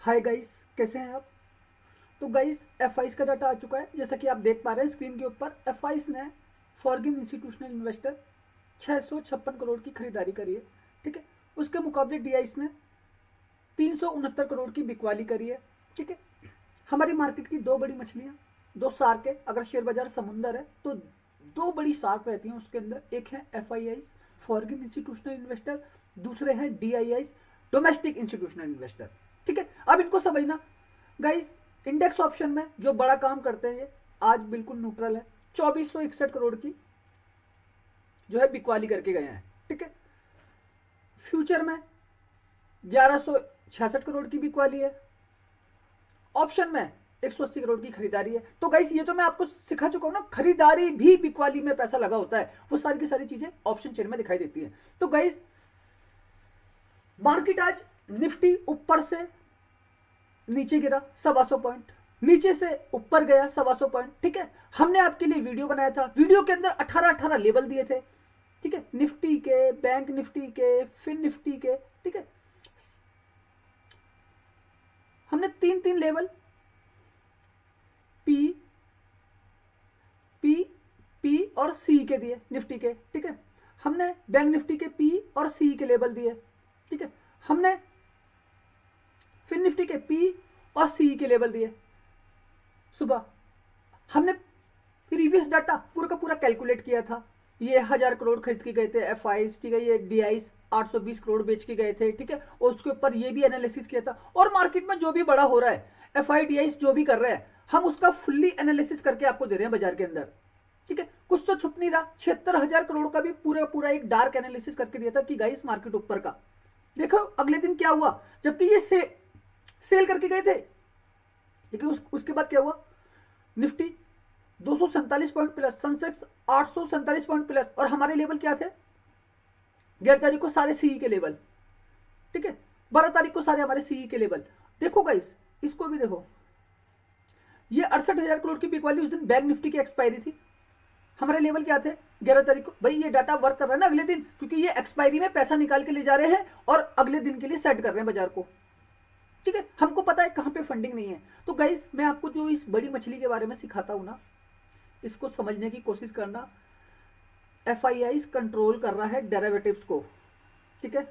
Hi guys, कैसे हैं आप। तो गाइस F5 का डाटा आ चुका है। जैसा कि आप देख पा रहे हैं स्क्रीन के ऊपर, F5 ने फॉरेन इंस्टीट्यूशनल इन्वेस्टर 656 करोड़ की खरीदारी करी है। ठीक है, उसके मुकाबले DIS ने 369 करोड़ की बिकवाली करी है। ठीक है, हमारी मार्केट की दो बड़ी मछलियां, दो शार्क है। अगर शेयर बाजार समुंदर है तो दो बड़ी शार्क रहती हैं उसके अंदर। एक है FIIs फॉरेन इंस्टीट्यूशनल इन्वेस्टर, दूसरे हैं DIIs डोमेस्टिक इंस्टीट्यूशनल इन्वेस्टर। ठीक है, अब इनको समझना गाइस। इंडेक्स ऑप्शन में जो बड़ा काम करते हैं ये आज बिल्कुल न्यूट्रल है। 2461 करोड़ की जो है बिकवाली करके गए हैं। ठीक है, फ्यूचर में 1166 करोड़ की बिकवाली है। ऑप्शन में 180 करोड़ की खरीदारी है। तो गाइस ये तो मैं आपको सिखा चुका हूं ना, खरीदारी भी बिकवाली में पैसा लगा होता है। वो सारी की सारी चीजें ऑप्शन चेन में दिखाई देती है। तो गाइस मार्केट आज निफ्टी ऊपर से नीचे गिरा 125 पॉइंट, नीचे से ऊपर गया 125 पॉइंट। ठीक है, हमने आपके लिए वीडियो बनाया था। वीडियो के अंदर 18 लेवल दिए थे। ठीक है, निफ्टी के, बैंक निफ्टी के, फिन निफ्टी के। ठीक है, हमने तीन लेवल पी पी पी और सी के दिए निफ्टी के। ठीक है, हमने बैंक निफ्टी के पी और सी के लेवल दिए। ठीक है, हमने फिन निफ्टी के पी और सी के लेवल दिए। सुबह हमने प्रीवियस डाटा पूरा का पूरा कैलकुलेट किया था। ये 1000 करोड़ खरीद के गए थे FIs। ठीक है, ये DIs 820 करोड़ बेच के गए थे। ठीक है, और उसके ऊपर ये भी एनालिसिस किया था। और मार्केट में जो भी बड़ा हो रहा है, FIDIs जो भी कर रहे हैं, हम उसका फुल्ली एनालिसिस करके आपको दे रहे हैं बाजार के अंदर। ठीक है, कुछ तो छुप नहीं रहा। 76,000 करोड़ का भी पूरा पूरा एक डार्क एनालिसिस करके दिया था कि गाइस मार्केट ऊपर का। देखो अगले दिन क्या हुआ, जबकि ये सेल करके गए थे, लेकिन उसके बाद क्या हुआ, Nifty 247 point plus, Sensex 847 point plus. और हमारे लेवल क्या थे 11 तारीख को सारे सीई के लेवल। ठीक है, 12 तारीख को सारे हमारे सीई के लेवल। देखो गाइस, इसको भी देखो, ये 68,000 करोड़ की बिकवाली उस दिन बैंक निफ्टी की एक्सपायरी थी। हमारे लेवल क्या थे 11 तारीख को। भाई ये डाटा वर्क कर रहा है ना अगले दिन, क्योंकि ये एक्सपायरी में पैसा निकाल के ले जा रहे हैं और अगले दिन के लिए सेट कर रहे हैं बाजार को। ठीक है, हमको पता है कहां पे फंडिंग नहीं है। तो गाइस मैं आपको जो इस बड़ी मछली के बारे में सिखाता हूं ना, इसको समझने की कोशिश करना। FIIs कंट्रोल कर रहा है डेरिवेटिव्स को। ठीक है,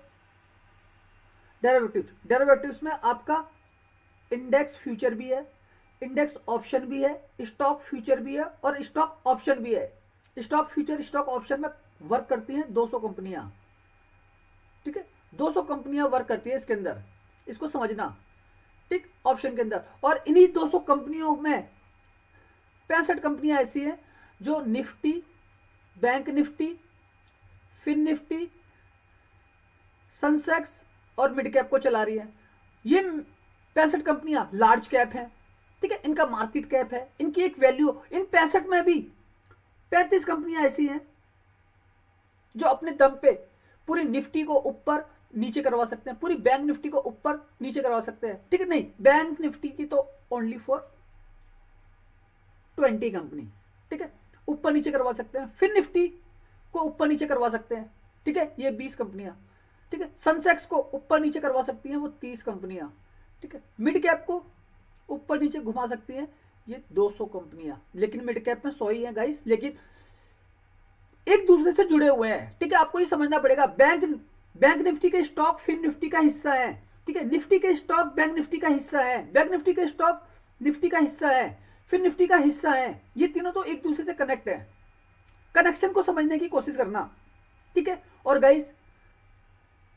डेरिवेटिव्स में आपका इंडेक्स फ्यूचर भी है, इंडेक्स ऑप्शन भी है, स्टॉक फ्यूचर भी है और स्टॉक ऑप्शन भी है। स्टॉक फ्यूचर स्टॉक ऑप्शन में वर्क करती हैं 200 कंपनियां। ठीक है, 200 कंपनियां वर्क करती है इसके अंदर, इसको समझना। ठीक, ऑप्शन के अंदर। और इन्हीं 200 कंपनियों में 65 कंपनियां ऐसी हैं जो निफ्टी, बैंक निफ्टी, फिन निफ्टी, सेंसेक्स और मिड कैप को चला रही है। ये 65 कंपनियां लार्ज कैप हैं। ठीक है, इनका मार्केट कैप है, इनकी एक वैल्यू। इन 65 में भी 35 कंपनियां ऐसी हैं जो अपने दम पे पूरी निफ्टी को ऊपर नीचे करवा सकते हैं, पूरी बैंक निफ्टी को ऊपर नीचे करवा सकते हैं। ठीक है, नहीं, बैंक निफ्टी की तो ओनली फॉर 20 कंपनी। ठीक है, ऊपर नीचे करवा सकते हैं। फिर निफ्टी को ऊपर नीचे करवा सकते हैं। ठीक है, ये 20 कंपनियां। ठीक है, सेंसेक्स को ऊपर नीचे करवा सकती हैं वो 30 कंपनियां। ठीक है, मिड कैप को ऊपर नीचे घुमा सकती हैं ये 200 कंपनियां। लेकिन मिड कैप में 100 ही है गाइस, लेकिन एक दूसरे से जुड़े हुए हैं। ठीक है, आपको ये समझना पड़ेगा। बैंक निफ्टी के स्टॉक फिन निफ्टी का हिस्सा है। ठीक है, निफ्टी के स्टॉक बैंक निफ्टी का हिस्सा है, बैंक निफ्टी के स्टॉक निफ्टी का हिस्सा है, फिर निफ्टी का हिस्सा है। ये तीनों तो एक दूसरे से कनेक्ट है। कनेक्शन को समझने की कोशिश करना। ठीक है, और गाइस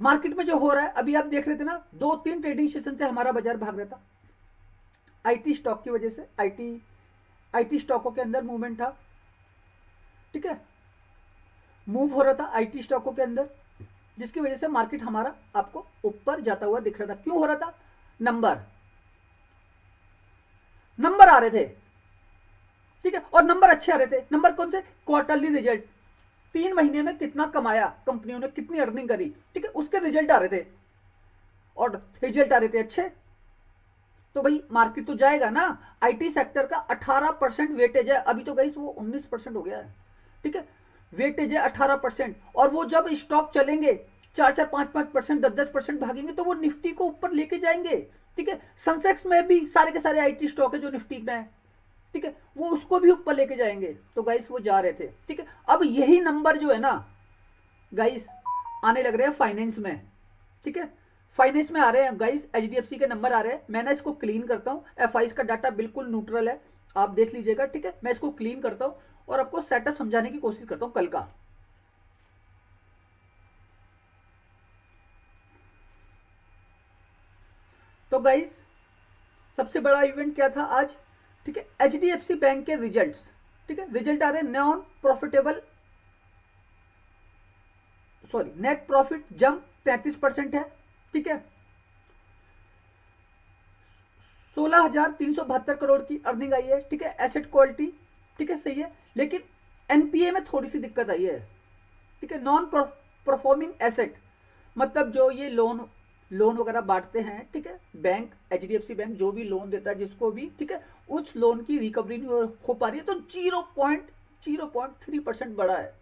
मार्केट में जो हो रहा है, अभी आप देख रहे थे ना, 2-3 ट्रेडिंग सेशन से हमारा बाजार भाग रहा था IT स्टॉक की वजह से। IT स्टॉकों के अंदर मूवमेंट था। ठीक है, मूव हो रहा था IT स्टॉकों के अंदर, जिसकी वजह से मार्केट हमारा आपको ऊपर जाता हुआ दिख रहा था। क्यों हो रहा था, नंबर आ रहे थे। ठीक है, और नंबर अच्छे आ रहे थे। नंबर कौन से, क्वार्टरली रिजल्ट, 3 महीने में कितना कमाया कंपनियों ने, कितनी अर्निंग करी। ठीक है, उसके रिजल्ट आ रहे थे और रिजल्ट आ रहे थे अच्छे। तो भाई मार्केट तो जाएगा ना। IT सेक्टर का 18% वेटेज है, अभी तो गाइस वो 19% हो गया है। ठीक है, वेटेज है 18%। और वो जब स्टॉक चलेंगे 4-4, 5-5%, 10-10% भागेंगे तो वो निफ्टी को ऊपर लेके जाएंगे। ठीक है, सेंसेक्स में भी सारे के सारे आईटी स्टॉक है जो निफ्टी में है। ठीक है, वो उसको भी ऊपर लेके जाएंगे। तो गाइस वो जा रहे थे। ठीक है, अब यही नंबर जो है ना गाइस आने लग रहे हैं फाइनेंस में। ठीक है, फाइनेंस में आ रहे हैं गाइस, एचडीएफसी के नंबर आ रहे हैं। मैं ना इसको क्लीन करता हूँ, एफआईज का डाटा बिल्कुल न्यूट्रल है, आप देख लीजिएगा। ठीक है, मैं इसको क्लीन करता हूँ और आपको सेटअप समझाने की कोशिश करता हूँ कल का। तो गाइस सबसे बड़ा इवेंट क्या था आज? ठीक है, एचडीएफसी बैंक के रिजल्ट्स। ठीक है, रिजल्ट आ रहे हैं, non profitable sorry net profit jump 33% है। ठीक है, 16,372 करोड़ की अर्निंग आई है। ठीक है, एसेट क्वालिटी ठीक है सही है, लेकिन एनपीए में थोड़ी सी दिक्कत आई है। ठीक है, नॉन परफॉर्मिंग एसेट मतलब जो ये लोन वगैरह बांटते हैं। ठीक है, बैंक एचडीएफसी बैंक जो भी लोन देता है जिसको भी, ठीक है, उस लोन की रिकवरी नहीं हो पा रही है, तो 0.3% बढ़ा है।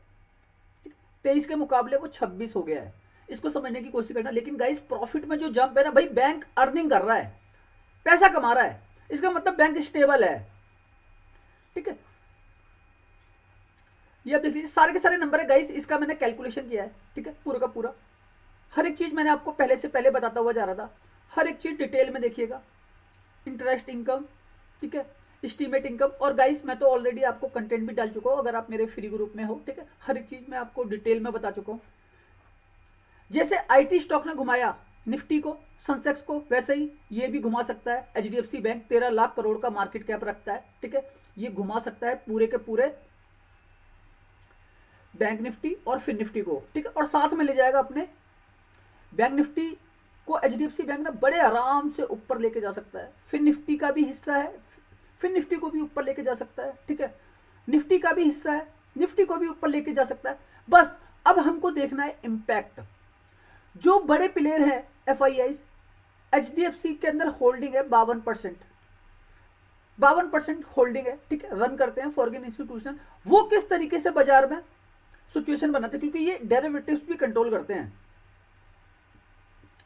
23 के मुकाबले वो 26 हो गया है। इसको समझने की कोशिश करना। लेकिन गाइस प्रॉफिट में जो जंप है ना भाई, बैंक अर्निंग कर रहा है, पैसा कमा रहा है, इसका मतलब बैंक स्टेबल है। ठीक है, ये आप देख लीजिए, सारे के सारे नंबर है गाइस, इसका मैंने कैलकुलेशन किया है। ठीक है, पूरा का पूरा हर एक चीज मैंने आपको पहले से पहले बताता हुआ जा रहा था, हर एक चीज डिटेल में देखिएगा। इंटरेस्ट इनकम, ठीक है, एस्टीमेट इनकम, और गाइस मैं तो ऑलरेडी आपको कंटेंट भी डाल चुका हूँ अगर आप मेरे फ्री ग्रुप में हो। ठीक है, हर एक चीज मैं आपको डिटेल में बता चुका हूँ। जैसे आईटी स्टॉक ने घुमाया निफ्टी को, सेंसेक्स को, वैसे ही ये भी घुमा सकता है। एचडीएफसी बैंक 13 लाख करोड़ का मार्केट कैप रखता है। ठीक है, ये घुमा सकता है पूरे के पूरे बैंक निफ्टी और फिर निफ्टी को। ठीक है, और साथ में ले जाएगा अपने बैंक निफ्टी को। एचडीएफसी बैंक ना बड़े आराम से ऊपर लेके जा सकता है। फिर निफ्टी का भी हिस्सा है, फिर निफ्टी को भी ऊपर लेके जा सकता है। ठीक है, निफ्टी का भी हिस्सा है, निफ्टी को भी ऊपर लेके जा सकता है। बस अब हमको देखना है इम्पैक्ट। जो बड़े प्लेयर है एफआईआई, एचडीएफसी के अंदर होल्डिंग है 52% होल्डिंग है। ठीक है, रन करते हैं फॉरेन इंस्टीट्यूशन, वो किस तरीके से बाजार में सिचुएशन बनाते हैं, क्योंकि ये डेरिवेटिव्स भी कंट्रोल करते हैं।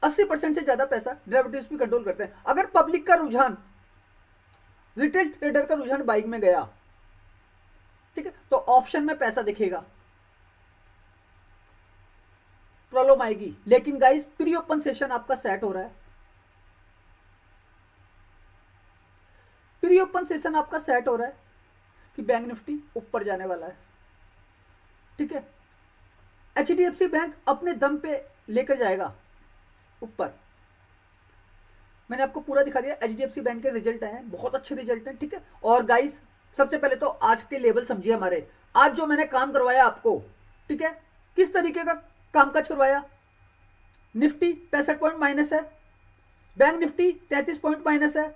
80% से ज्यादा पैसा डेरिवेटिव्स भी कंट्रोल करते हैं। अगर पब्लिक का रुझान, रिटेल ट्रेडर का रुझान बाइंग में गया, ठीक है, तो ऑप्शन में पैसा दिखेगा, प्रॉब्लम आएगी। लेकिन गाइस प्री ओपन सेशन आपका सेट हो रहा है, प्री ओपन सेशन आपका सेट हो रहा है कि बैंक निफ्टी ऊपर जाने वाला है। ठीक है, एचडीएफसी बैंक अपने दम पे लेकर जाएगा ऊपर। मैंने आपको पूरा दिखा दिया। एचडीएफसी बैंक के रिजल्ट आए हैं, बहुत अच्छे रिजल्ट हैं। ठीक है, और गाइस सबसे पहले तो आज के लेवल समझिए हमारे। आज जो मैंने काम करवाया आपको, ठीक है, किस तरीके का काम काज करवाया? निफ्टी 65 पॉइंट माइनस है, बैंक निफ्टी 33 पॉइंट माइनस है।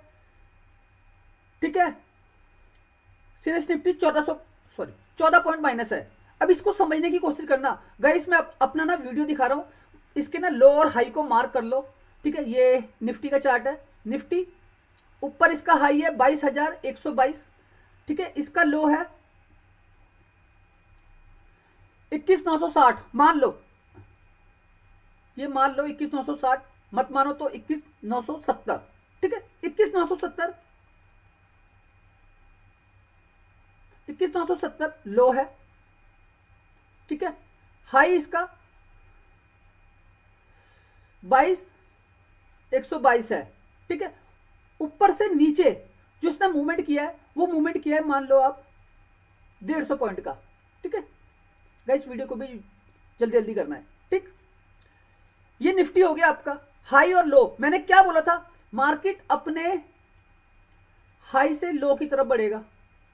ठीक है, सीरीज निफ्टी 14 पॉइंट माइनस है। अब इसको समझने की कोशिश करना गाइस। मैं अपना ना वीडियो दिखा रहा हूं, इसके ना लो और हाई को मार्क कर लो। ठीक है, ये निफ्टी का चार्ट है। निफ्टी ऊपर इसका हाई है 22,122। ठीक है, इसका लो है 21,960। मान लो, ये मान लो 21,960, मत मानो तो 21,970। ठीक है, 21,970, 21,970 लो है। ठीक है, हाई इसका 22,122 है। ठीक है, ऊपर से नीचे जो इसने मूवमेंट किया है, वो मूवमेंट किया है मान लो आप 150 पॉइंट का। ठीक है गाइस, वीडियो को भी जल्दी जल्दी करना है। ठीक, ये निफ्टी हो गया आपका हाई और लो। मैंने क्या बोला था, मार्केट अपने हाई से लो की तरफ बढ़ेगा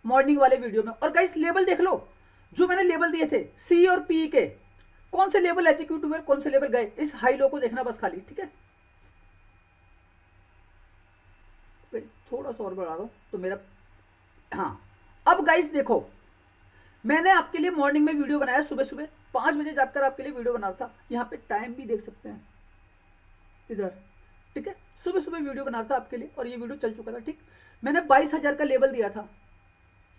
मॉर्निंग वाले वीडियो में। और गाइस लेवल देख लो, जो मैंने लेवल दिए थे सी और पी के, कौन से लेवल एग्जीक्यूट हुए, कौन से लेवल गए, इस हाई लो को देखना बस खाली। ठीक है, थोड़ा सा और बढ़ा दो तो मेरा, हाँ। अब गाइस देखो, मैंने आपके लिए मॉर्निंग में वीडियो बनाया, सुबह सुबह 5 बजे जाकर आपके लिए वीडियो बना रहा था। यहाँ पे टाइम भी देख सकते हैं इधर। ठीक है, सुबह सुबह वीडियो बना रहा था आपके लिए और ये वीडियो चल चुका था। ठीक, मैंने 22,000 का लेवल दिया था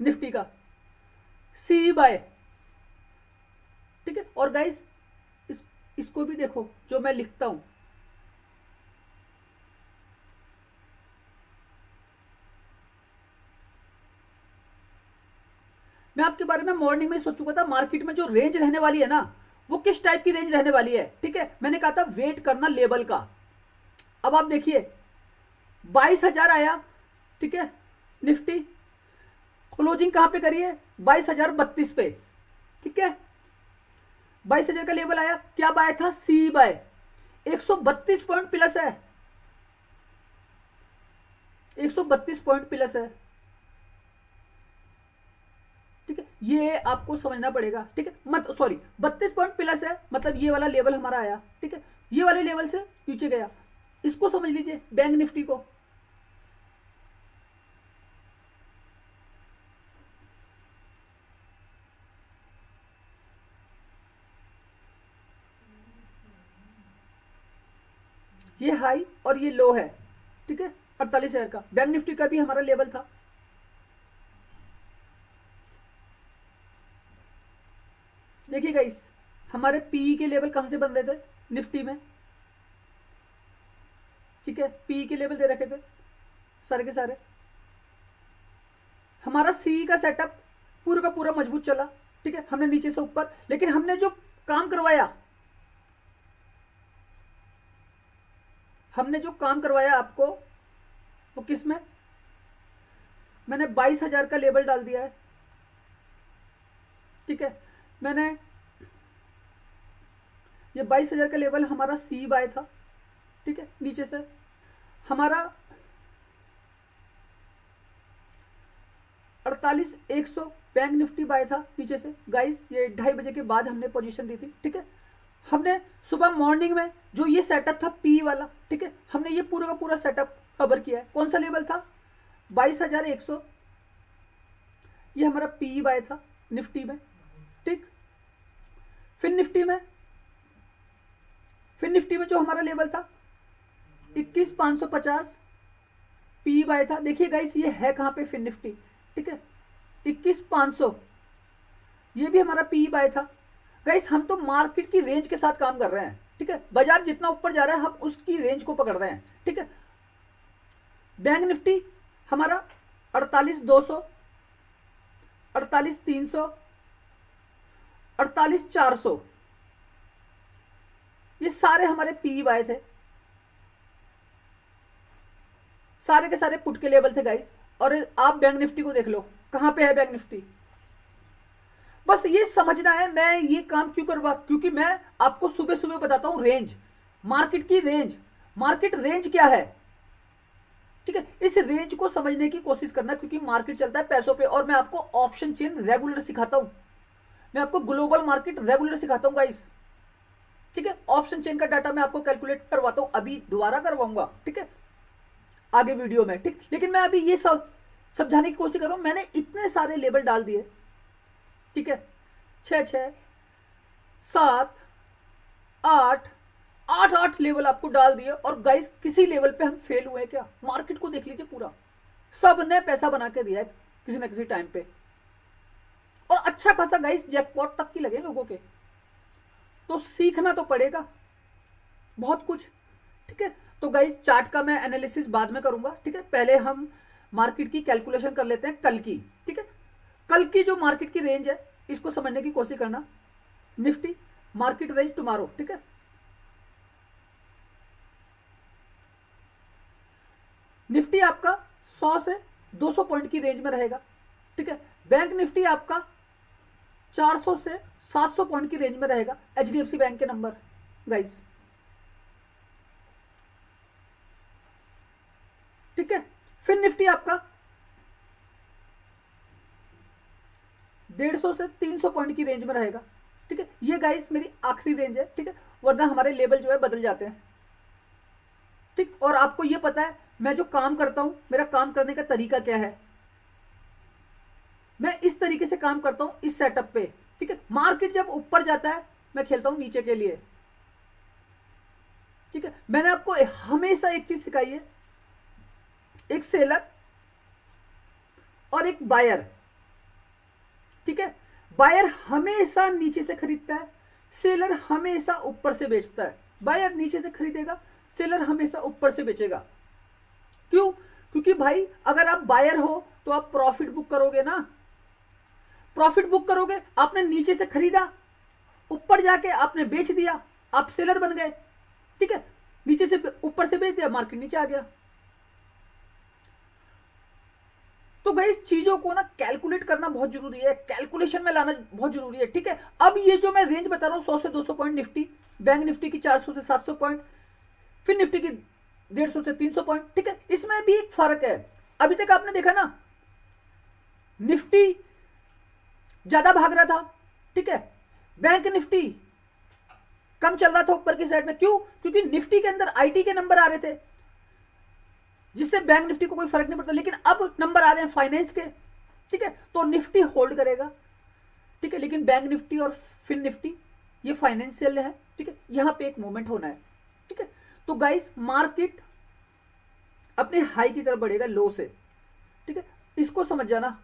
निफ्टी का, सी बाय। ठीक है, और गाइस इसको भी देखो जो मैं लिखता हूं, मैं आपके बारे में मॉर्निंग में सोच चुका था मार्केट में जो रेंज रहने वाली है ना वो किस टाइप की रेंज रहने वाली है। ठीक है, मैंने कहा था वेट करना लेवल का। अब आप देखिए 22,000 आया, ठीक है, निफ्टी क्लोजिंग कहां पे करी है 22,032 पे। ठीक है, 22,000 का लेवल आया, क्या बाय था सी बाय, 132 पॉइंट प्लस है, 132 पॉइंट प्लस है। ठीक है, ये आपको समझना पड़ेगा। ठीक है, मत सॉरी 32 पॉइंट प्लस है, मतलब ये वाला लेवल हमारा आया। ठीक है, ये वाले लेवल से नीचे गया, इसको समझ लीजिए बैंक निफ्टी को। ये हाई और ये लो है। ठीक है, 48,000 का बैंक निफ्टी का भी हमारा लेवल था। देखिए गाइस, हमारे पीई के लेवल कहां से बन रहे थे निफ्टी में। ठीक है, पीई के लेवल दे रखे थे सारे के सारे। हमारा सी का सेटअप पूरा का पूरा मजबूत चला। ठीक है, हमने नीचे से ऊपर, लेकिन हमने जो काम करवाया, हमने जो काम करवाया आपको वो किस में, मैंने 22,000 का लेवल डाल दिया है। ठीक है, मैंने ये 22,000 का लेवल हमारा सी बाय था। ठीक है, नीचे से हमारा 48,100 बैंक निफ्टी बाय था नीचे से। गाइस ये 2:30 बजे के बाद हमने पोजीशन दी थी। ठीक है, हमने सुबह मॉर्निंग में जो ये सेटअप था पी वाला, ठीक है, हमने ये पूरा का पूरा सेटअप कवर किया है। कौन सा लेवल था 22,100, ये हमारा पी बाय था निफ्टी में। ठीक, फिर निफ्टी में जो हमारा लेवल था 21,550 पी बाय था। देखिए गाइस ये है कहां पे फिर निफ्टी। ठीक है, 21,500 ये भी हमारा पी बाय था। गाइस हम तो मार्केट की रेंज के साथ काम कर रहे हैं। ठीक है, बाजार जितना ऊपर जा रहा है हम उसकी रेंज को पकड़ रहे हैं। ठीक है, बैंक निफ्टी हमारा 48,200, 48,300, 48,400, ये सारे हमारे पी बाय थे, सारे के सारे पुट के लेवल थे गाइस। और आप बैंक निफ्टी को देख लो कहां पे है बैंक निफ्टी। बस ये समझना है मैं ये काम क्यों करवा, क्योंकि मैं आपको सुबह सुबह बताता हूं रेंज, मार्केट की रेंज, मार्केट रेंज क्या है। ठीक है, इस रेंज को समझने की कोशिश करना, क्योंकि मार्केट चलता है पैसों पे। और मैं आपको ऑप्शन चेन रेगुलर सिखाता हूं, मैं आपको ग्लोबल मार्केट रेगुलर सिखाता हूं गाइस। ठीक है, ऑप्शन चेन का डाटा मैं आपको कैलकुलेट करवाता हूं, अभी दोबारा करवाऊंगा। ठीक है, आगे वीडियो में। ठीक, लेकिन मैं अभी ये सब समझाने की कोशिश कर रहा हूं। मैंने इतने सारे लेवल डाल दिए। ठीक है, 6, 7, 8, 8 लेवल आपको डाल दिए। और गाइस किसी लेवल पे हम फेल हुए क्या, मार्केट को देख लीजिए पूरा, सब ने पैसा बना के दिया है किसी ना किसी टाइम पे। और अच्छा खासा गाइस जैकपॉट तक की लगे लोगों के। तो सीखना तो पड़ेगा बहुत कुछ। ठीक है, तो गाइस चार्ट का मैं एनालिसिस बाद में करूंगा। ठीक है, पहले हम मार्केट की कैलकुलेशन कर लेते हैं कल की। ठीक है, कल की जो मार्केट की रेंज है इसको समझने की कोशिश करना। Nifty market range tomorrow. ठीक है, निफ्टी आपका 100 से 200 पॉइंट की रेंज में रहेगा। ठीक है, बैंक निफ्टी आपका 400 से 700 पॉइंट की रेंज में रहेगा। एचडीएफसी बैंक के नंबर गाइस। ठीक है, फिर निफ्टी आपका 150 से 300 पॉइंट की रेंज में रहेगा। ठीक है, ये गाइस मेरी आखिरी रेंज है। ठीक है, वरना हमारे लेवल जो है बदल जाते हैं। ठीक, और आपको ये पता है मैं जो काम करता हूं मेरा काम करने का तरीका क्या है, मैं इस तरीके से काम करता हूं इस सेटअप पे। ठीक है, मार्केट जब ऊपर जाता है मैं खेलता हूं नीचे के लिए। ठीक है, मैंने आपको हमेशा एक चीज सिखाई है, एक सेलर और एक बायर। ठीक है, बायर हमेशा नीचे से खरीदता है, सेलर हमेशा ऊपर से बेचता है, बायर नीचे से खरीदेगा, सेलर हमेशा ऊपर से बेचेगा। क्यों? क्योंकि भाई अगर आप बायर हो तो आप प्रॉफिट बुक करोगे ना, प्रॉफिट बुक करोगे। आपने नीचे से खरीदा, ऊपर जाके आपने बेच दिया, आप सेलर बन गए, ठीक है। नीचे से ऊपर से बेच दिया, मार्केट नीचे आ गया। तो गाइस चीजों को ना कैलकुलेट करना बहुत जरूरी है, कैलकुलेशन में लाना बहुत जरूरी है, ठीक है। अब ये जो मैं रेंज बता रहा हूं 100 से 200 पॉइंट निफ्टी, बैंक निफ्टी की 400 से 700 पॉइंट, फिर निफ्टी की 150 से 300 पॉइंट, ठीक है। इसमें भी एक फर्क है। अभी तक आपने देखा ना निफ्टी ज्यादा भाग रहा था, ठीक है, बैंक निफ्टी कम चल रहा था ऊपर की साइड में। क्यों? क्योंकि निफ्टी के अंदर आईटी के नंबर आ रहे थे, जिससे बैंक निफ्टी को कोई फर्क नहीं पड़ता। लेकिन अब नंबर आ रहे हैं फाइनेंस के, ठीक है, तो निफ्टी होल्ड करेगा, ठीक है। लेकिन बैंक निफ्टी और फिन निफ्टी ये फाइनेंशियल है, ठीक है, यहां पे एक मूवमेंट होना है, ठीक है। तो गाइस मार्केट अपने हाई की तरफ बढ़ेगा लो से, ठीक है। इसको समझ जाना,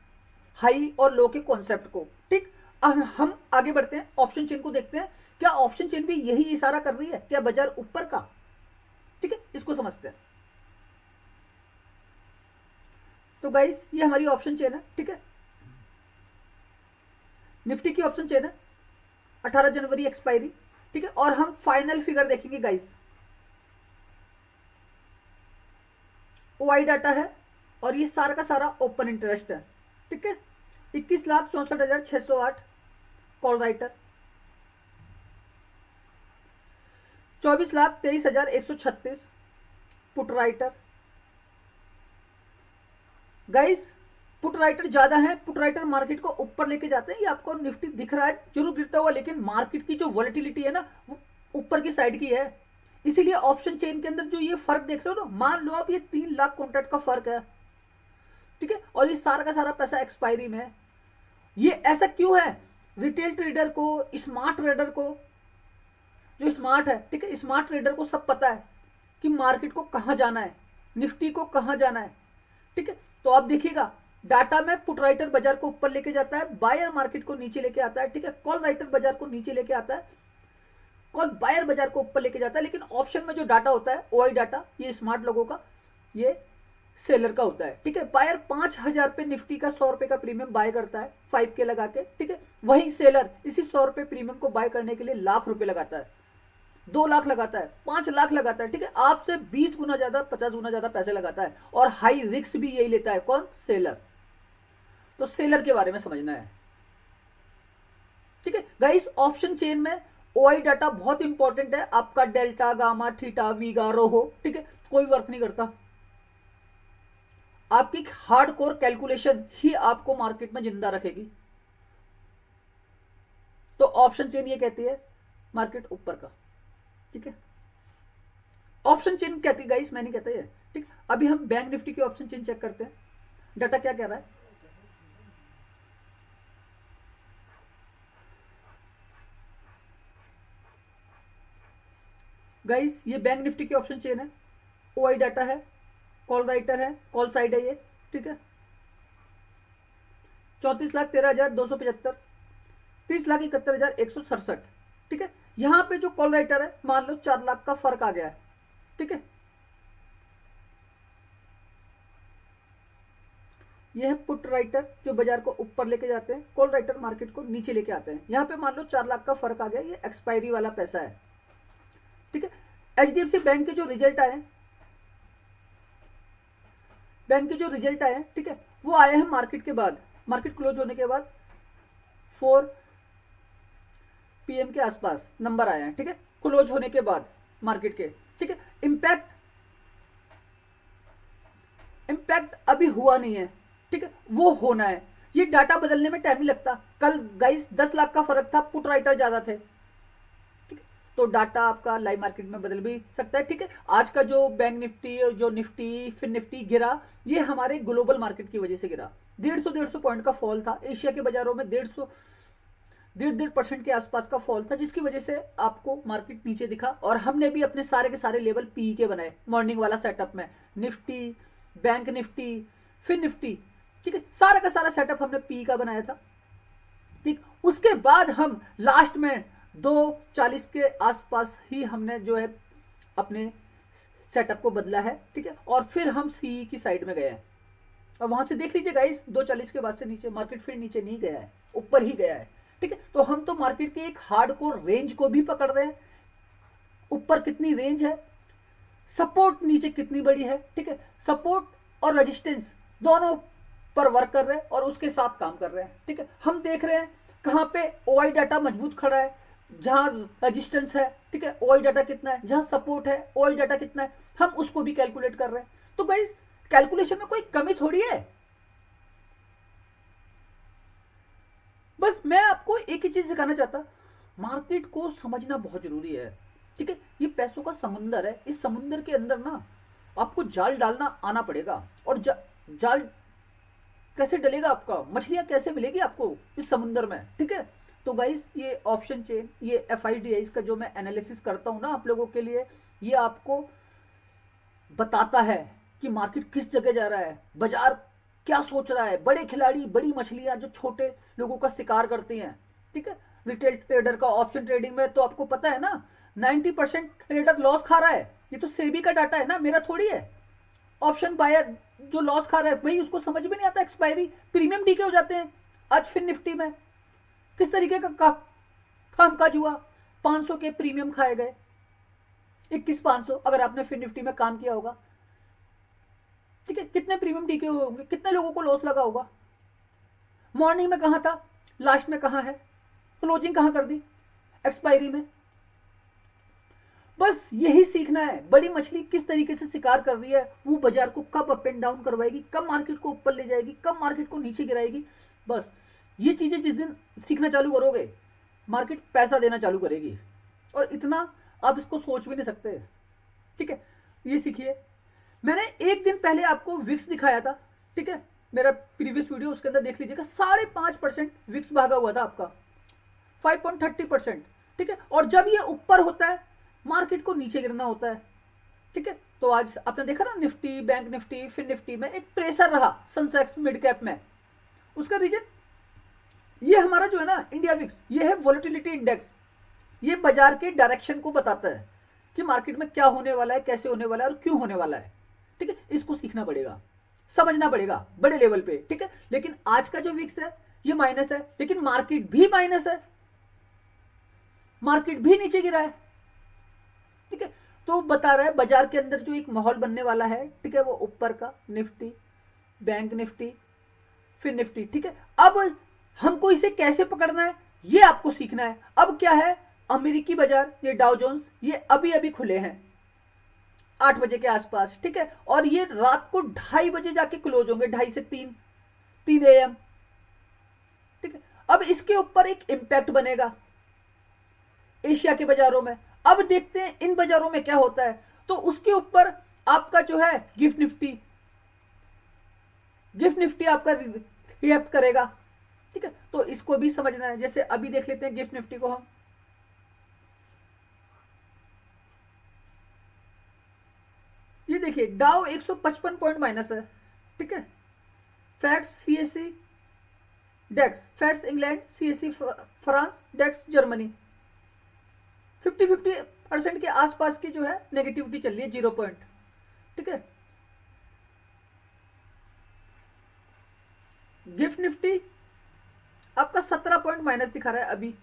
हाई और लो के कॉन्सेप्ट को, ठीक। अब हम आगे बढ़ते हैं, ऑप्शन चेन को देखते हैं। क्या ऑप्शन चेन भी यही इशारा कर रही है, क्या बाजार ऊपर का, ठीक है, इसको समझते हैं। तो गाइस ये हमारी ऑप्शन चेन है, ठीक है, निफ्टी की ऑप्शन चेन है, 18 जनवरी एक्सपायरी, ठीक है। और हम फाइनल फिगर देखेंगे गाइस, ओआई डाटा है और ये सारा का सारा ओपन इंटरेस्ट है, ठीक है। 21,64,608 call writer, 24,23,136 put writer. Guys put writer ज्यादा है, पुट राइटर मार्केट को ऊपर लेके जाते हैं। ये आपको निफ्टी दिख रहा है जरूर गिरता हुआ, लेकिन मार्केट की जो वॉलेटिलिटी है ना वो ऊपर की साइड की है। इसीलिए ऑप्शन चेन के अंदर जो ये फर्क देख रहे हो ना, मान लो आप ये 3 लाख कॉन्ट्रैक्ट का फर्क है, ठीक है, और ये सारा का सारा पैसा एक्सपायरी में है। ये ऐसा क्यों है? रिटेल ट्रेडर को, स्मार्ट ट्रेडर को, जो स्मार्ट है, ठीक है, स्मार्ट ट्रेडर को सब पता है कि मार्केट को कहां जाना है, निफ्टी को कहां जाना है, ठीक है। तो आप देखिएगा डाटा में पुट राइटर बाजार को ऊपर लेके जाता है, बायर मार्केट को नीचे लेके आता है, ठीक है। कॉल राइटर बाजार को नीचे लेके आता है, कॉल बायर बाजार को ऊपर लेके जाता है। लेकिन ऑप्शन में जो डाटा होता है ओआई डाटा, ये स्मार्ट लोगों का, ये सेलर का होता है, ठीक है। बायर 5,000 पे निफ्टी का 100 रुपए का प्रीमियम बाय करता है 5K लगा के, ठीक है। वही सेलर इसी 100 रुपए प्रीमियम को बाय करने के लिए लाख रुपए लगाता है, 2 लाख लगाता है, 5 लाख लगाता है, ठीक है। आपसे 20 गुना ज्यादा, 50 गुना ज्यादा पैसे लगाता है, और हाई रिस्क भी यही लेता है। कौन? सेलर। तो सेलर के बारे में समझना है, ठीक है। गाइस ऑप्शन चेन में ओआई डाटा बहुत इंपॉर्टेंट है। आपका डेल्टा, गामा, थीटा, वीगा, रोहो, ठीक है, कोई वर्क नहीं करता। आपकी हार्डकोर कैलकुलेशन ही आपको मार्केट में जिंदा रखेगी। तो ऑप्शन चेन ये कहती है मार्केट ऊपर का, ठीक है। ऑप्शन चेन कहती है गाइस, मैं नहीं कहता ये, ठीक। अभी हम बैंक निफ्टी की ऑप्शन चेन चेक करते हैं, डाटा क्या कह रहा है। गाइस ये बैंक निफ्टी की ऑप्शन चेन है, ओआई डाटा है, कॉल राइटर है, कॉल साइड है ये, ठीक है। 34,13,275, 30,71,167, ठीक है। यहां पे जो कॉल राइटर है मान लो 4 लाख का फर्क आ गया है, ठीक है। ये है पुट राइटर जो बाजार को ऊपर लेके जाते हैं, कॉल राइटर मार्केट को नीचे लेके आते हैं। यहां पे मान लो 4 लाख का फर्क आ गया, ये एक्सपायरी वाला पैसा है, ठीक है। एचडीएफसी बैंक के जो रिजल्ट आए, बैंक के जो रिजल्ट आए, ठीक है, वो आए हैं मार्केट के बाद, मार्केट क्लोज होने के बाद 4 PM के आसपास नंबर आए हैं, ठीक है, क्लोज होने के बाद मार्केट के, ठीक है। इंपैक्ट अभी हुआ नहीं है, ठीक है, वो होना है। ये डाटा बदलने में टाइम नहीं लगता। कल गाइस 10 लाख का फर्क था, पुट राइटर ज्यादा थे, ठीक है, तो डाटा आपका लाइव मार्केट में बदल भी सकता है, ठीक है। आज का जो बैंक निफ्टी और जो निफ्टी फिर निफ्टी गिरा, ये हमारे ग्लोबल मार्केट की वजह से गिरा। 150 पॉइंट का फॉल था। एशिया के बाजारों में 1.5% के आसपास का फॉल था, जिसकी वजह से आपको मार्केट नीचे दिखा। और हमने भी अपने सारे के सारे लेवल पी के बनाए मॉर्निंग वाला सेटअप में, निफ्टी, बैंक निफ्टी, फिर निफ्टी, ठीक है, सारा का सारा सेटअप हमने पी का बनाया था, ठीक। उसके बाद हम लास्ट में 240 के आसपास ही हमने जो है अपने सेटअप को बदला है, ठीक है। और फिर हम सीई की साइड में गए हैं, और वहां से देख लीजिए गाइस 240 के बाद से नीचे मार्केट फिर नीचे नहीं गया है, ऊपर ही गया है, ठीक है। तो हम तो मार्केट के एक हार्डकोर रेंज को भी पकड़ रहे हैं, ऊपर कितनी रेंज है, सपोर्ट नीचे कितनी बड़ी है, ठीक है। सपोर्ट और रेजिस्टेंस दोनों पर वर्क कर रहे हैं और उसके साथ काम कर रहे हैं, ठीक है। हम देख रहे हैं कहां पे ओआई डाटा मजबूत खड़ा है, जहां रेजिस्टेंस है, ठीक है, ओआई डाटा कितना है, जहां सपोर्ट है ओआई डाटा कितना है, हम उसको भी कैलकुलेट कर रहे हैं। तो गाइस कैलकुलेशन में कोई कमी थोड़ी है। बस मैं आपको एक ही चीज सिखाना चाहता, मार्केट को समझना बहुत जरूरी है, ठीक है। ये पैसों का समुंदर है, इस समुंदर के अंदर ना आपको जाल डालना आना पड़ेगा। और जाल कैसे डलेगा आपका, मछलियां कैसे मिलेगी आपको इस समुंदर में, ठीक है। तो गाइस ये ऑप्शन चेन, ये FIDIs का जो मैं एनालिसिस करता हूं ना आप लोगों के लिए, ये आपको बताता है कि मार्केट किस जगह जा रहा है, बाजार क्या सोच रहा है, बड़े खिलाड़ी बड़ी मछलियां जो छोटे लोगों का शिकार करती हैं, ठीक है। रिटेल ट्रेडर का ऑप्शन ट्रेडिंग में तो आपको पता है ना 90% ट्रेडर लॉस खा रहा है, ये तो सेबी का डाटा है ना, मेरा थोड़ी है। ऑप्शन बायर जो लॉस खा रहा है भाई उसको समझ में नहीं आता, एक्सपायरी प्रीमियम डीके हो जाते हैं। आज फिर निफ्टी में किस तरीके का काम काज हुआ, 500 के प्रीमियम खाए गए, 21,500 अगर आपने फिर निफ्टी में काम किया होगा, ठीक है। कितने प्रीमियम डीके हुए होंगे, कितने लोगों को लॉस लगा होगा। मॉर्निंग में कहां था, लास्ट में कहां है, क्लोजिंग कहां कर दी, एक्सपायरी में। बस यही सीखना है, बड़ी मछली किस तरीके से शिकार कर रही है, वो बाजार को कब अप एंड डाउन करवाएगी, कब मार्केट को ऊपर ले जाएगी, कब मार्केट को नीचे गिराएगी। बस ये चीजें जिस दिन सीखना चालू करोगे मार्केट पैसा देना चालू करेगी, और इतना आप इसको सोच भी नहीं सकते, ठीक है। ये सीखिए। मैंने एक दिन पहले आपको विक्स दिखाया था, ठीक है, मेरा प्रीवियस वीडियो उसके अंदर देख लीजिएगा, 5.5% विक्स भागा हुआ था आपका, 5.30%, ठीक है। और जब ये ऊपर होता है मार्केट को नीचे गिरना होता है, ठीक है। तो आज आपने देखा ना निफ्टी, बैंक निफ्टी, फिर निफ्टी में एक प्रेशर रहा सेंसेक्स मिड कैप में, उसका रीजन ये हमारा जो है ना इंडिया विक्स, ये है वोलेटिलिटी इंडेक्स, ये बाजार के डायरेक्शन को बताता है कि मार्केट में क्या होने वाला है, कैसे होने वाला है और क्यों होने वाला है, ठीक है। इसको सीखना पड़ेगा, समझना पड़ेगा बड़े लेवल पे, ठीक है। लेकिन आज का जो विक्स है ये माइनस है, लेकिन मार्केट भी माइनस है, मार्केट भी नीचे गिरा है, ठीक है। तो बता रहा है बाजार के अंदर जो एक माहौल बनने वाला है, ठीक है, वो ऊपर का निफ्टी, बैंक निफ्टी, फिर निफ्टी, ठीक है। अब हमको इसे कैसे पकड़ना है ये आपको सीखना है। अब क्या है, अमेरिकी बाजार ये डाउ जोन्स ये अभी अभी खुले हैं 8 बजे के आसपास, ठीक है, और ये रात को 2:30 बजे जाके क्लोज होंगे, 2:30 से 3 AM, ठीक है। अब इसके ऊपर एक इंपैक्ट बनेगा एशिया के बाजारों में। अब देखते हैं इन बाजारों में क्या होता है। तो उसके ऊपर आपका जो है गिफ्ट निफ्टी आपका रिएक्ट करेगा, ठीक है। तो इसको भी समझना है। जैसे अभी देख लेते हैं गिफ्ट निफ्टी को हम, ये देखिए डाउ 155 पॉइंट माइनस है, ठीक है। फैट्स CAC डेक्स, फैट्स इंग्लैंड, CAC फ्रांस, डेक्स जर्मनी 50% के आसपास की जो है नेगेटिविटी चल रही है, 0 पॉइंट, ठीक है। गिफ्ट निफ्टी आपका 17 पॉइंट माइनस दिखा रहा है अभी।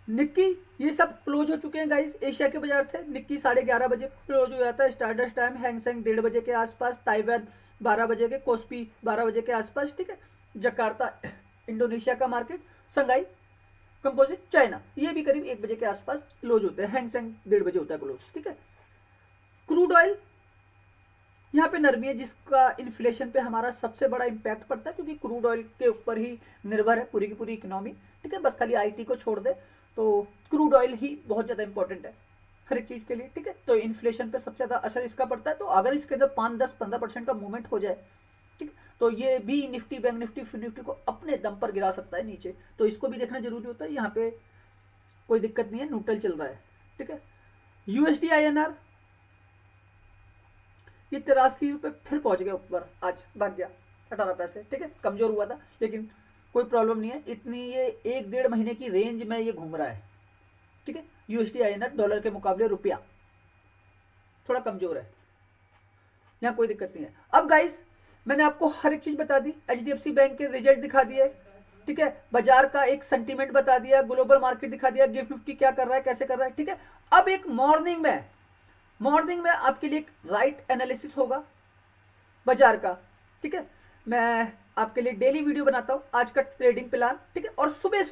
निक्की ये सब क्लोज हो चुके हैं गाइस, एशिया के बाजार थे, निक्की 11:30 बजे क्लोज हो जाता है स्टारडस्ट टाइम, हैंगसेंग 1:30 बजे के आसपास, ताइवान 12 बजे के, कोस्पी 12 बजे के आसपास, ठीक है। जकार्ता इंडोनेशिया का मार्केट, संघाई कंपोजिट चाइना ये भी करीब 1 बजे के आसपास क्लोज होते हैं, हैंगसेंग 1:30 बजे होता है क्लोज, ठीक है। क्रूड ऑयल यहाँ पे नरमी है, जिसका इन्फ्लेशन पे हमारा सबसे बड़ा इंपैक्ट पड़ता है, क्योंकि क्रूड ऑयल के ऊपर ही निर्भर है पूरी की पूरी इकोनॉमी, ठीक है। बस खाली IT को छोड़ दे तो क्रूड ऑयल ही बहुत ज़्यादा इंपॉर्टेंट है हर एक चीज़ के लिए, ठीक है। तो इन्फ्लेशन पे सबसे ज़्यादा असर इसका पड़ता है। तो अगर इसके अंदर 5, 10, 15% का मूवमेंट हो जाए, ठीक, तो ये भी निफ्टी, बैंक निफ्टी, फिर निफ्टी को अपने दम पर गिरा सकता है नीचे। तो इसको भी देखना जरूरी होता है। यहाँ पे कोई दिक्कत नहीं है, न्यूट्रल चल रहा है, ठीक है। USD INR ये 83 रुपये फिर पहुंच गया ऊपर, आज बन गया 18 पैसे, ठीक है। कमजोर हुआ था लेकिन कोई प्रॉब्लम नहीं है। इतनी ये 1-1.5 महीने की रेंज में ये घूम रहा है, ठीक है। यूएसडी INR डॉलर के मुकाबले रुपया थोड़ा कमजोर है, यहाँ कोई दिक्कत नहीं है। अब गाइस मैंने आपको हर एक चीज बता दी, HDFC बैंक के रिजल्ट दिखा दिए, ठीक है, बाजार का एक सेंटीमेंट बता दिया, ग्लोबल मार्केट दिखा दिया, गिफ्ट निफ्टी क्या कर रहा है, कैसे कर रहा है, ठीक है। अब एक मॉर्निंग में आपके लिए एक राइट एनालिसिस होगा बाजार का, ठीक है। मैं आपके लिए डेली वीडियो बनाता हूं, आज का ट्रेडिंग प्लान, ठीक है, और सुबह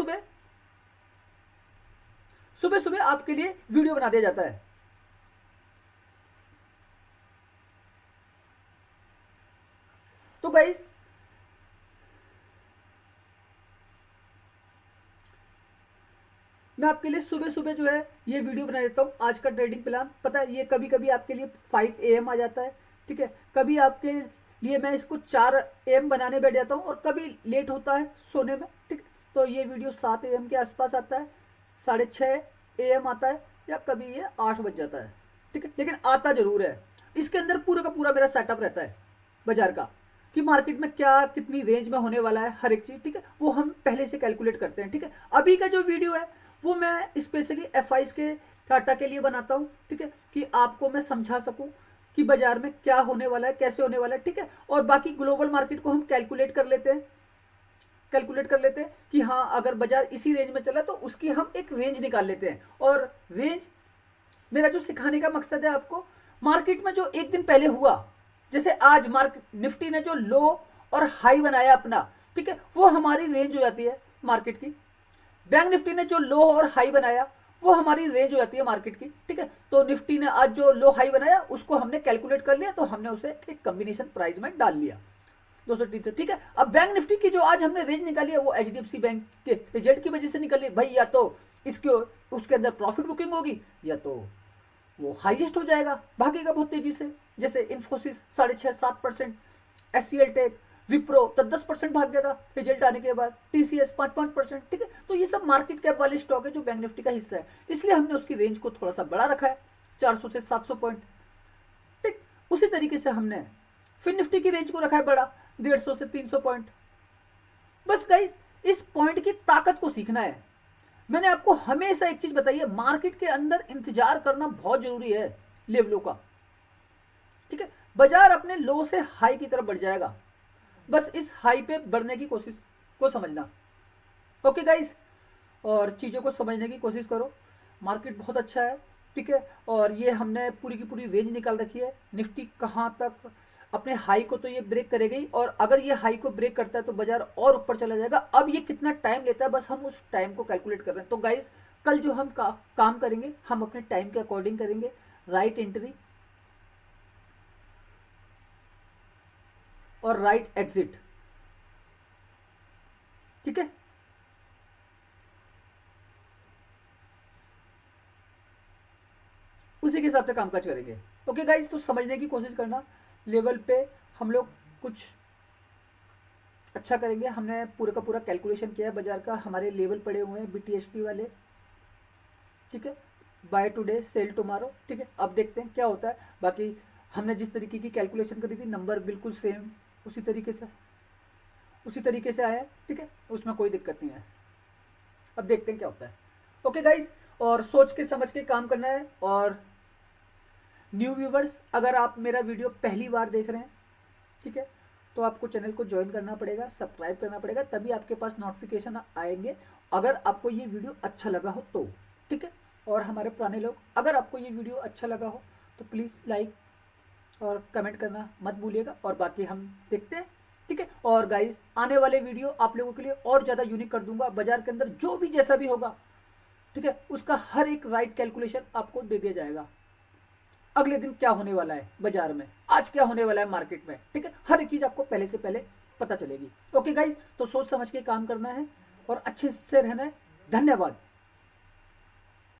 सुबह आपके लिए वीडियो बना दिया जाता है। तो गाइस मैं आपके लिए सुबह जो है ये वीडियो बना देता हूँ, आज का ट्रेडिंग प्लान। पता है ये कभी कभी आपके लिए 5 AM आ जाता है, ठीक है, कभी आपके लिए मैं इसको 4 AM बनाने बैठ जाता हूँ, और कभी लेट होता है सोने में, ठीक है। तो ये वीडियो 7 AM के आसपास आता है, 6:30 AM आता है, या कभी ये 8 बज जाता है, ठीक है, लेकिन आता जरूर है। इसके अंदर पूरा का पूरा मेरा सेटअप रहता है बाजार का, कि मार्केट में क्या कितनी रेंज में होने वाला है, हर एक चीज, ठीक है, वो हम पहले से कैलकुलेट करते हैं, ठीक है। अभी का जो वीडियो है वो मैं स्पेशली FIs के डाटा के लिए बनाता हूँ, ठीक है, कि आपको मैं समझा सकूं कि बाजार में क्या होने वाला है, कैसे होने वाला है, ठीक है। और बाकी ग्लोबल मार्केट को हम कैलकुलेट कर लेते हैं कि हाँ अगर बाजार इसी रेंज में चला तो उसकी हम एक रेंज निकाल लेते हैं। और रेंज मेरा जो सिखाने का मकसद है आपको, मार्केट में जो एक दिन पहले हुआ, जैसे आज मार्केट निफ्टी ने जो लो और हाई बनाया अपना, ठीक है, वो हमारी रेंज हो जाती है मार्केट की। बैंक निफ्टी ने जो लो और हाई बनाया वो हमारी रेंज हो जाती है मार्केट की, ठीक है। तो निफ्टी ने आज जो लो हाई बनाया उसको हमने कैलकुलेट कर लिया, तो हमने उसे एक कॉम्बिनेशन प्राइस में डाल लिया 230 से, ठीक है। अब बैंक निफ्टी की जो आज हमने रेंज निकाली है वो HDFC बैंक के रिजल्ट की वजह से निकली भाई, या तो इसके उसके अंदर प्रॉफिट बुकिंग होगी, या तो वो हाईएस्ट हो जाएगा, भागेगा बहुत तेजी से। जैसे इन्फोसिस 6.5-7%, SCL टेक, विप्रो तो 10% भाग गया था रिजल्ट आने के बाद, TCS 5-5%, ठीक है। तो ये सब मार्केट कैप वाले स्टॉक है जो बैंक निफ्टी का हिस्सा है, इसलिए हमने उसकी रेंज को थोड़ा सा बड़ा रखा है, 400 से 700 पॉइंट, ठीक। उसी तरीके से हमने फिर निफ्टी की रेंज को रखा है बड़ा, 150 से 300 पॉइंट। बस गाइस इस पॉइंट की ताकत को सीखना है। मैंने आपको हमेशा एक चीज बताई है, मार्केट के अंदर इंतजार करना बहुत जरूरी है लेवलों का, ठीक है। बाजार अपने लो से हाई की तरफ बढ़ जाएगा, बस इस हाई पे बढ़ने की कोशिश को समझना, ओके गाइस। और चीज़ों को समझने की कोशिश करो, मार्केट बहुत अच्छा है, ठीक है। और ये हमने पूरी की पूरी रेंज निकाल रखी है, निफ्टी कहाँ तक अपने हाई को तो ये ब्रेक करेगा ही, और अगर ये हाई को ब्रेक करता है तो बाजार और ऊपर चला जाएगा। अब ये कितना टाइम लेता है बस हम उस टाइम को कैलकुलेट कर रहे हैं। तो गाइस कल जो हम काम करेंगे हम अपने टाइम के अकॉर्डिंग करेंगे, राइट एंट्री और राइट एग्जिट, ठीक है। उसी के हिसाब से कामकाज करेंगे, ओके गाइस। तो समझने की कोशिश करना, लेवल पे हम लोग कुछ अच्छा करेंगे। हमने पूरा का पूरा कैलकुलेशन किया है बाजार का, हमारे लेवल पड़े हुए हैं BTST वाले, ठीक है, बाय टुडे सेल टुमारो, ठीक है। अब देखते हैं क्या होता है। बाकी हमने जिस तरीके की कैलकुलेशन करी थी नंबर बिल्कुल सेम उसी तरीके से आया है, ठीक है, उसमें कोई दिक्कत नहीं है। अब देखते हैं क्या होता है, ओके गाइस। और सोच के समझ के काम करना है। और न्यू व्यूवर्स अगर आप मेरा वीडियो पहली बार देख रहे हैं, ठीक है, तो आपको चैनल को ज्वाइन करना पड़ेगा, सब्सक्राइब करना पड़ेगा, तभी आपके पास नोटिफिकेशन आएंगे अगर आपको ये वीडियो अच्छा लगा हो तो, ठीक है। और हमारे पुराने लोग अगर आपको ये वीडियो अच्छा लगा हो तो प्लीज़ लाइक और कमेंट करना मत भूलिएगा। और बाकी हम देखते हैं, ठीक है। और गाइस आने वाले वीडियो आप लोगों के लिए और ज़्यादा यूनिक कर दूंगा, बाजार के अंदर जो भी जैसा भी होगा, ठीक है, उसका हर एक राइट कैलकुलेशन आपको दे दिया जाएगा। अगले दिन क्या होने वाला है बाजार में, आज क्या होने वाला है मार्केट में, ठीक है, हर एक चीज़ आपको पहले से पहले पता चलेगी, ओके गाइस। तो सोच समझ के काम करना है और अच्छे से रहना है। धन्यवाद।